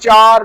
4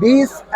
20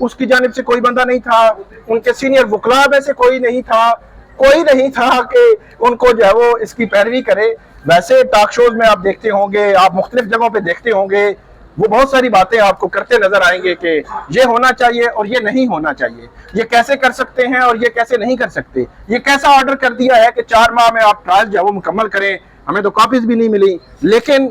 اس کی جانب سے کوئی بندہ نہیں تھا, ان کے سینئر وکلا میں سے کوئی نہیں تھا کہ ان کو جو ہے وہ اس کی پیروی کرے. ویسے ٹاک شوز میں آپ دیکھتے ہوں گے, آپ مختلف جگہوں پہ دیکھتے ہوں گے, وہ بہت ساری باتیں آپ کو کرتے نظر آئیں گے کہ یہ ہونا چاہیے اور یہ نہیں ہونا چاہیے, یہ کیسے کر سکتے ہیں اور یہ کیسے نہیں کر سکتے, یہ کیسا آرڈر کر دیا ہے کہ 4 ماہ میں آپ ٹرائل جو ہے وہ مکمل کریں. ہمیں تو کاپیز بھی نہیں ملی, لیکن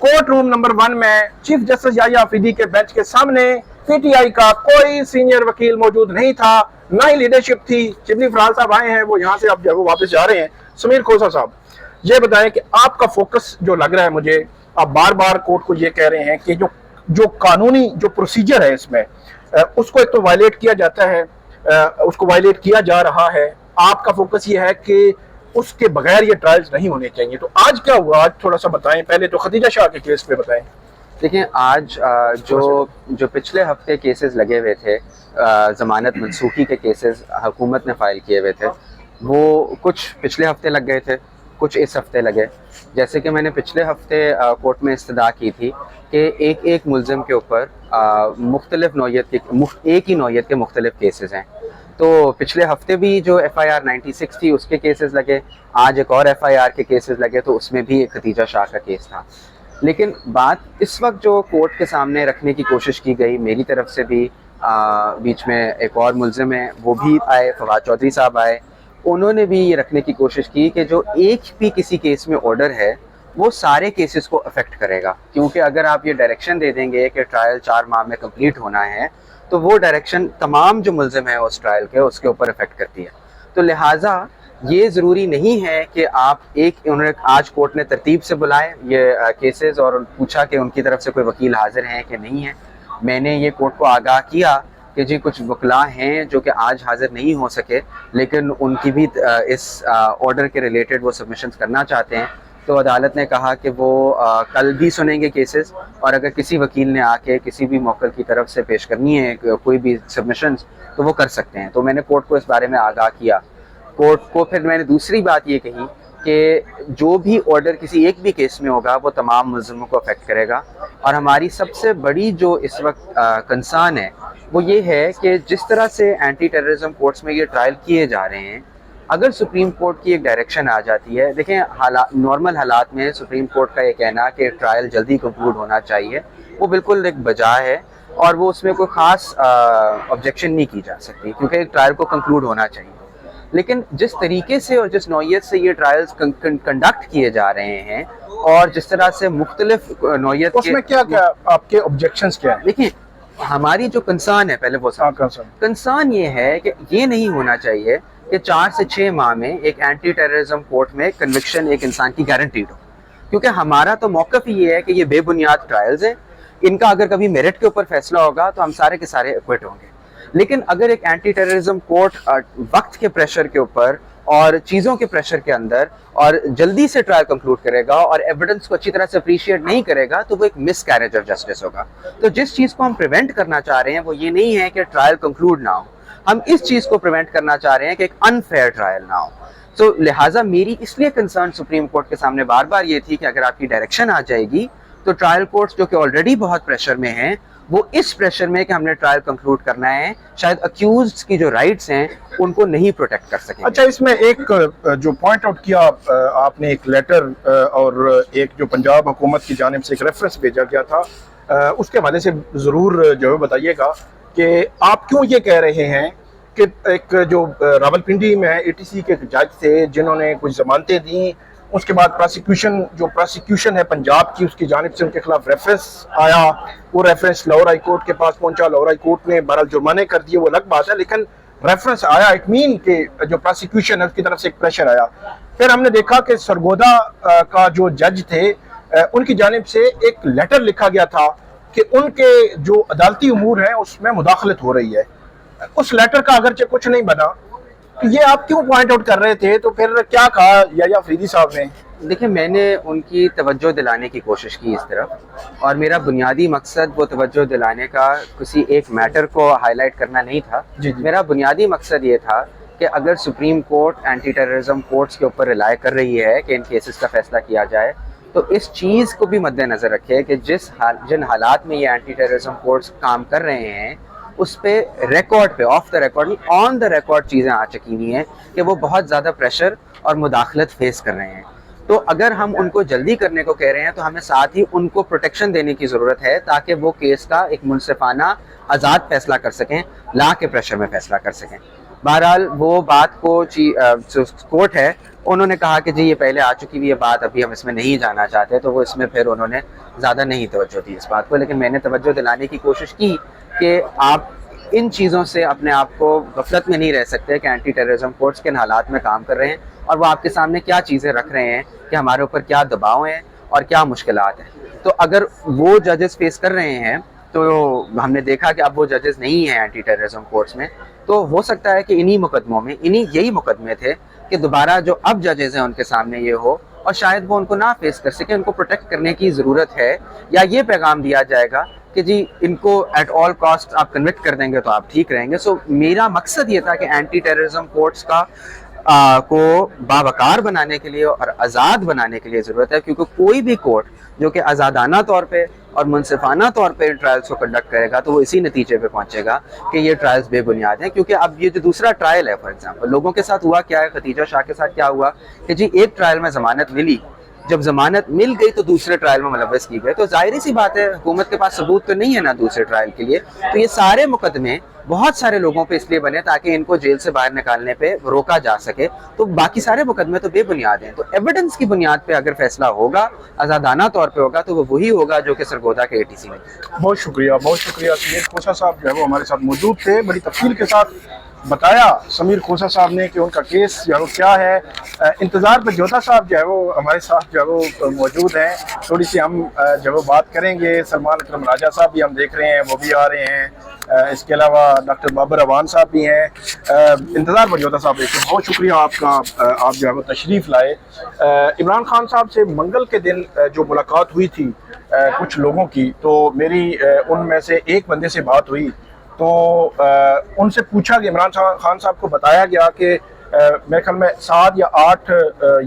کورٹ روم نمبر 1 میں چیف جسٹس یحییٰ آفریدی کے بینچ کے سامنے پی ٹی آئی کا کوئی سینئر وکیل موجود نہیں تھا, نہ ہی لیڈرشپ تھی. شبلی فرحال صاحب آئے ہیں, وہ یہاں سے اب جب وہ واپس جا رہے ہیں. سمیر کھوسہ صاحب, یہ بتائیں کہ آپ کا فوکس جو لگ رہا ہے مجھے, آپ بار بار کورٹ کو یہ کہہ رہے ہیں کہ جو قانونی جو پروسیجر ہے اس میں, اس کو ایک تو وائلیٹ کیا جاتا ہے, اس کو وائلیٹ کیا جا رہا ہے. آپ کا فوکس یہ ہے کہ اس کے بغیر یہ ٹرائلز نہیں ہونے چاہیے. تو آج کیا ہوا, آج تھوڑا سا بتائیں. پہلے تو خدیجہ شاہ کے کیس پہ بتائیں. دیکھیں, آج جو پچھلے ہفتے کیسز لگے ہوئے تھے, ضمانت منسوخی کے کیسز حکومت نے فائل کیے ہوئے تھے, وہ کچھ پچھلے ہفتے لگ گئے تھے, کچھ اس ہفتے لگے. جیسے کہ میں نے پچھلے ہفتے کورٹ میں استدعا کی تھی کہ ایک ملزم کے اوپر مختلف نوعیت کے ایک ہی نوعیت کے مختلف کیسز ہیں. تو پچھلے ہفتے بھی جو FIR 96 تھی اس کے کیسز لگے, آج ایک اور FIR کے کیسز لگے, تو اس میں بھی ایک خدیجہ شاہ کا کیس تھا. لیکن بات اس وقت جو کورٹ کے سامنے رکھنے کی کوشش کی گئی میری طرف سے بھی, بیچ میں ایک اور ملزم ہیں وہ بھی آئے, فواد چودھری صاحب آئے, انہوں نے بھی یہ رکھنے کی کوشش کی کہ جو ایک بھی کسی کیس میں آرڈر ہے وہ سارے کیسز کو افیکٹ کرے گا. کیونکہ اگر آپ یہ ڈائریکشن دے دیں گے کہ ٹرائل 4 ماہ میں کمپلیٹ ہونا ہے, تو وہ ڈائریکشن تمام جو ملزم ہیں اس ٹرائل کے اس کے اوپر افیکٹ کرتی ہے. تو لہٰذا یہ ضروری نہیں ہے کہ آپ انہوں نے آج کورٹ نے ترتیب سے بلائے یہ کیسز اور پوچھا کہ ان کی طرف سے کوئی وکیل حاضر ہیں کہ نہیں ہیں. میں نے یہ کورٹ کو آگاہ کیا کہ جی کچھ وکلاء ہیں جو کہ آج حاضر نہیں ہو سکے, لیکن ان کی بھی اس آرڈر کے ریلیٹڈ وہ سبمیشنز کرنا چاہتے ہیں. تو عدالت نے کہا کہ وہ کل بھی سنیں گے کیسز, اور اگر کسی وکیل نے آ کے کسی بھی موکل کی طرف سے پیش کرنی ہے کوئی بھی سبمیشنز تو وہ کر سکتے ہیں. تو میں نے کورٹ کو اس بارے میں آگاہ کیا. کورٹ کو پھر میں نے دوسری بات یہ کہی کہ جو بھی آرڈر کسی ایک بھی کیس میں ہوگا وہ تمام ملزموں کو افیکٹ کرے گا. اور ہماری سب سے بڑی جو اس وقت کنسرن ہے وہ یہ ہے کہ جس طرح سے اینٹی ٹیررزم کورٹس میں یہ ٹرائل کیے جا رہے ہیں, اگر سپریم کورٹ کی ایک ڈائریکشن آ جاتی ہے, دیکھیں نارمل حالات میں سپریم کورٹ کا یہ کہنا کہ ٹرائل جلدی کنکلوڈ ہونا چاہیے وہ بالکل ایک بجا ہے, اور وہ اس میں کوئی خاص آبجیکشن نہیں کی جا سکتی کیونکہ ایک ٹرائل کو کنکلوڈ ہونا چاہیے. لیکن جس طریقے سے اور جس نوعیت سے یہ ٹرائلز کنڈکٹ کیے جا رہے ہیں اور جس طرح سے مختلف نوعیت اس میں کیا آپ کے آبجیکشنز کیا ہیں؟ دیکھیں, ہماری جو کنسرن ہے پہلے وہ کنسرن یہ ہے کہ یہ نہیں ہونا چاہیے کہ 4 سے 6 ماہ میں ایک اینٹی ٹیررزم کورٹ میں کنوکشن ایک انسان کی گارنٹیڈ ہو. کیونکہ ہمارا تو موقف یہ ہے کہ یہ بے بنیاد ٹرائلز ہیں, ان کا اگر کبھی میرٹ کے اوپر فیصلہ ہوگا تو ہم سارے کے سارے ایکوٹ ہوں گے. لیکن اگر ایک اینٹی ٹیررزم کورٹ وقت کے پریشر کے اوپر اور چیزوں کے پریشر کے اندر اور جلدی سے ٹرائل کنکلوڈ کرے گا اور ایویڈنس کو اچھی طرح سے اپریشیٹ نہیں کرے گا تو وہ ایک مس کیریج آف جسٹس ہوگا. تو جس چیز کو ہم پریونٹ کرنا چاہ رہے ہیں وہ یہ نہیں ہے کہ ٹرائل کنکلوڈ نہ ہو, ہم اس چیز کو پریونٹ کرنا چاہ رہے ہیں کہ ایک انفیئر ٹرائل نہ ہو. تو لہٰذا میری اس لیے کنسرن سپریم کورٹ کے سامنے بار بار یہ تھی کہ اگر آپ کی ڈائریکشن آ جائے گی تو ٹرائل کورٹس جو کہ آلریڈی بہت پریشر میں ہیں وہ اس پریشر میں کہ ہم نے ٹرائل کنکلوڈ کرنا ہے شاید اکیوزڈ کی جو رائٹس ہیں ان کو نہیں پروٹیکٹ کر سکیں. اچھا, اس میں ایک جو پوائنٹ آؤٹ کیا آپ نے, ایک لیٹر اور ایک جو پنجاب حکومت کی جانب سے ایک ریفرنس بھیجا گیا تھا, اس کے حوالے سے ضرور جو ہے بتائیے گا کہ آپ کیوں یہ کہہ رہے ہیں کہ ایک جو راولپنڈی میں ATC کے جج تھے جنہوں نے کچھ ضمانتیں دیں, اس کے بعد پروسیکیوشن ہے پنجاب کی, اس کی جانب سے ان کے خلاف ریفرنس آیا, وہ ریفرنس لاہور ہائی کورٹ کے پاس پہنچا, لاہور ہائی کورٹ نے بہرحال جرمانے کر دیے, وہ الگ بات ہے, لیکن ریفرنس آیا, اٹ مین کہ جو پروسیکیوشن ہے اس کی طرف سے ایک پریشر آیا. پھر ہم نے دیکھا کہ سرگودا کا جو جج تھے ان کی جانب سے ایک لیٹر لکھا گیا تھا کہ ان کے جو عدالتی امور ہیں اس میں مداخلت ہو رہی ہے. اس لیٹر کا اگرچہ کچھ نہیں بنا, یہ آپ کیوں پوائنٹ آؤٹ کر رہے تھے؟ تو پھر کیا کہا یحییٰ آفریدی صاحب نے؟ دیکھیں, میں نے ان کی توجہ دلانے کی کوشش کی اس طرف, اور میرا بنیادی مقصد وہ توجہ دلانے کا کسی ایک میٹر کو ہائی لائٹ کرنا نہیں تھا. میرا بنیادی مقصد یہ تھا کہ اگر supreme court anti terrorism courts کے اوپر ریلائی کر رہی ہے کہ ان کیسز کا فیصلہ کیا جائے تو اس چیز کو بھی مد نظر رکھے کہ جن حالات میں یہ اینٹی ٹیررزم کورٹس کام کر رہے ہیں اس پہ ریکارڈ پہ آف دا ریکارڈ نہیں آن دا ریکارڈ چیزیں آ چکی ہوئی ہیں کہ وہ بہت زیادہ پریشر اور مداخلت فیس کر رہے ہیں. تو اگر ہم ان کو جلدی کرنے کو کہہ رہے ہیں تو ہمیں ساتھ ہی ان کو پروٹیکشن دینے کی ضرورت ہے تاکہ وہ کیس کا ایک منصفانہ آزاد فیصلہ کر سکیں, لا کے پریشر میں فیصلہ کر سکیں. بہرحال وہ بات کو کورٹ ہے انہوں نے کہا کہ جی یہ پہلے آ چکی ہوئی یہ بات, ابھی ہم اس میں نہیں جانا چاہتے, تو وہ اس میں پھر انہوں نے زیادہ نہیں توجہ دی اس بات کو. لیکن میں نے توجہ دلانے کی کوشش کی کہ آپ ان چیزوں سے اپنے آپ کو غفلت میں نہیں رہ سکتے کہ اینٹی ٹیررزم کورٹس کن حالات میں کام کر رہے ہیں اور وہ آپ کے سامنے کیا چیزیں رکھ رہے ہیں کہ ہمارے اوپر کیا دباؤ ہیں اور کیا مشکلات ہیں. تو اگر وہ ججز فیس کر رہے ہیں تو ہم نے دیکھا کہ اب وہ ججز نہیں ہیں اینٹی ٹیررزم کورٹس میں, تو ہو سکتا ہے کہ انہی مقدموں میں یہی مقدمے تھے کہ دوبارہ جو اب ججز ہیں ان کے سامنے یہ ہو اور شاید وہ ان کو نہ فیس کر سکیں, ان کو پروٹیکٹ کرنے کی ضرورت ہے, یا یہ پیغام دیا جائے گا کہ جی ان کو ایٹ آل کاسٹ آپ کنوکٹ کر دیں گے تو آپ ٹھیک رہیں گے. سو میرا مقصد یہ تھا کہ اینٹی ٹیررزم کورٹس کا کو باوقار بنانے کے لیے اور آزاد بنانے کے لیے ضرورت ہے, کیونکہ کوئی بھی کورٹ جو کہ آزادانہ طور پہ اور منصفانہ طور پہ ٹرائلز کو کنڈکٹ کرے گا تو وہ اسی نتیجے پہ پہنچے گا کہ یہ ٹرائلز بے بنیاد ہیں. کیونکہ اب یہ جو دوسرا ٹرائل ہے فار ایگزامپل, لوگوں کے ساتھ ہوا کیا ہے, ختیجہ شاہ کے ساتھ کیا ہوا کہ جی ایک ٹرائل میں ضمانت ملی, جب ضمانت مل گئی تو دوسرے ٹرائل میں ملوث کی گئے, تو ظاہری سی بات ہے حکومت کے پاس ثبوت تو نہیں ہے نا دوسرے ٹرائل کے لیے. تو یہ سارے مقدمے بہت سارے لوگوں پہ اس لیے بنے تاکہ ان کو جیل سے باہر نکالنے پہ روکا جا سکے, تو باقی سارے مقدمے تو بے بنیاد ہیں. تو ایویڈنس کی بنیاد پہ اگر فیصلہ ہوگا, آزادانہ طور پہ ہوگا, تو وہ وہی ہوگا جو کہ سرگودا کے ATC میں. بہت شکریہ سمیر کھوسہ صاحب جو ہے وہ ہمارے ساتھ موجود تھے. بڑی تفصیل کے ساتھ بتایا سمیر کھوسہ صاحب نے کہ ان کا کیس جو ہے وہ کیا ہے. انتظار پہ جوتا صاحب جو ہے وہ ہمارے ساتھ جو ہے وہ موجود ہیں, تھوڑی سی ہم جو ہے وہ بات کریں گے. سلمان اکرم راجہ صاحب بھی ہم دیکھ رہے ہیں, وہ بھی آ رہے ہیں. اس کے علاوہ ڈاکٹر بابر اوان صاحب بھی ہیں. انتظار پر جوتا صاحب دیکھیں, بہت شکریہ آپ کا, آپ جو ہے وہ تشریف لائے. عمران خان صاحب سے منگل کے دن جو ملاقات ہوئی تھی کچھ لوگوں کی, تو میری ان میں سے ایک بندے سے بات ہوئی, تو ان سے پوچھا کہ عمران خان صاحب کو بتایا گیا کہ میرے خیال میں 7 یا 8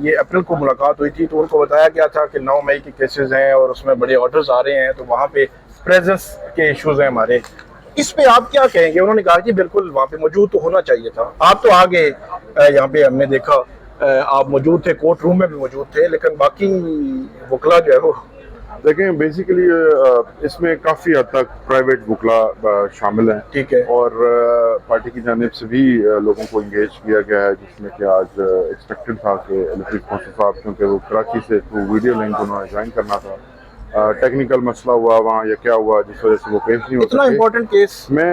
یہ اپریل کو ملاقات ہوئی تھی, تو ان کو بتایا گیا تھا کہ 9 مئی کے کیسز ہیں اور اس میں بڑے آرڈرز آ رہے ہیں, تو وہاں پہ پریزنس کے ایشوز ہیں ہمارے. اس پہ آپ کیا کہیں گے؟ انہوں نے کہا کہ بالکل وہاں پہ موجود تو ہونا چاہیے تھا. آپ تو آگے یہاں پہ ہم نے دیکھا آپ موجود تھے, کورٹ روم میں بھی موجود تھے, لیکن باقی وکلا جو ہے وہ دیکھیں بیسیکلی اس میں کافی حد تک پرائیویٹ وکلا شامل ہیں, ٹھیک ہے, اور پارٹی کی جانب سے بھی لوگوں کو انگیج کیا گیا ہے, جس میں کہ آج ایکسپیکٹڈ تھا کہ علی کھوسہ صاحب, کیونکہ وہ کراچی سے تھرو ویڈیو لنک انہوں نے جوائن کرنا تھا, ٹیکنیکل مسئلہ ہوا وہاں یا کیا ہوا جس وجہ سے وہ پیش نہیں ہو اتنا امپورٹنٹ کیس. میں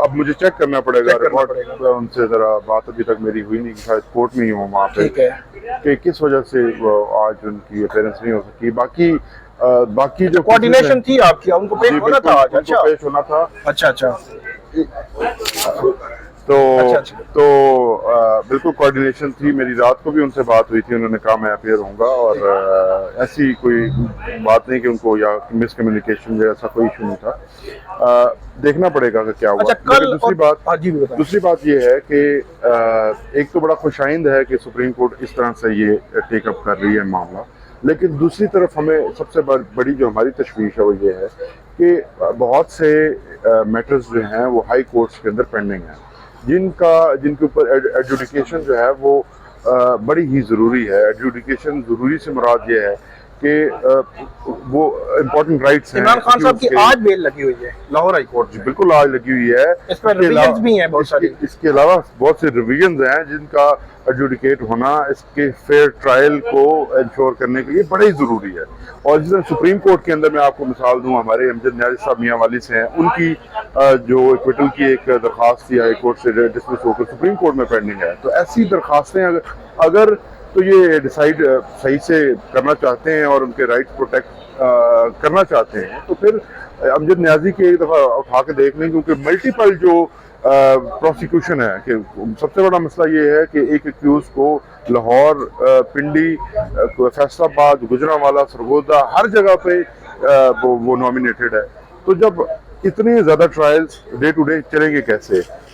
اب مجھے چیک کرنا پڑے گا ریکارڈ, ان سے ذرا بات ابھی تک میری ہوئی نہیں, شاید کورٹ میں ہی ہوں وہاں پہ کہ کس وجہ سے آج ان کی اپیرنس نہیں ہو سکی. باقی جو کوارڈینیشن تھی آپ کی, ان کو پیش ہونا تھا آج. اچھا پیش ہونا تھا. اچھا تو بالکل کوارڈینیشن تھی. میری رات کو بھی ان سے بات ہوئی تھی, انہوں نے کہا میں اپیئر ہوں گا, اور ایسی کوئی بات نہیں کہ ان کو یا مس کمیونیکیشن یا ایسا کوئی ایشو نہیں تھا. دیکھنا پڑے گا کہ کیا ہوا. دوسری بات یہ ہے کہ ایک تو بڑا خوش آئند ہے کہ سپریم کورٹ اس طرح سے یہ ٹیک اپ کر رہی ہے معاملہ, لیکن دوسری طرف ہمیں سب سے بڑی جو ہماری تشویش ہے وہ یہ ہے کہ بہت سے میٹرز جو ہیں وہ ہائی کورٹس کے اندر پینڈنگ ہیں, جن کے اوپر ایڈجوڈیکیشن جو ہے وہ بڑی ہی ضروری ہے. ایڈجوڈیکیشن ضروری سے مراد یہ ہے کہ وہ امپورٹنٹ رائٹس ہیں. عمران خان صاحب کی آج بیل لگی ہوئی ہے لاہور ہائی کورٹ. جی بالکل آج لگی ہوئی ہے. اس پر ریویژنز بھی ہیں بہت ساری. اس کے علاوہ بہت سے ریویژنز ہیں جن کا ایڈجوڈیکیٹ ہونا اس کے فیئر ٹرائل کو انشور کرنے کے لیے بڑی ضروری ہے. اور جس طرح سپریم کورٹ کے اندر میں آپ کو مثال دوں, ہمارے امجد نیازی صاحب میاں والی سے ہیں, ان کی جو ایکویٹل کی ایک درخواست تھی ہائی کورٹ سے ڈسمس ہو کر سپریم کورٹ میں پینڈنگ ہے. تو ایسی درخواستیں اگر تو یہ ڈیسائیڈ صحیح سے کرنا چاہتے ہیں اور ان کے رائٹس پروٹیکٹ کرنا چاہتے ہیں, تو پھر امجد نیازی کے ایک دفعہ اٹھا کے دیکھ لیں, کیونکہ ملٹیپل جو پروسیکیوشن ہے کہ سب سے بڑا مسئلہ یہ ہے کہ ایک ایکیوز کو لاہور, پنڈی, فیصل آباد, گجرانوالہ, سرگودا ہر جگہ پہ وہ نامینیٹڈ ہے. تو جب اتنے زیادہ ٹرائلز ڈے ٹو ڈے چلیں گے کیسے؟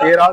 13,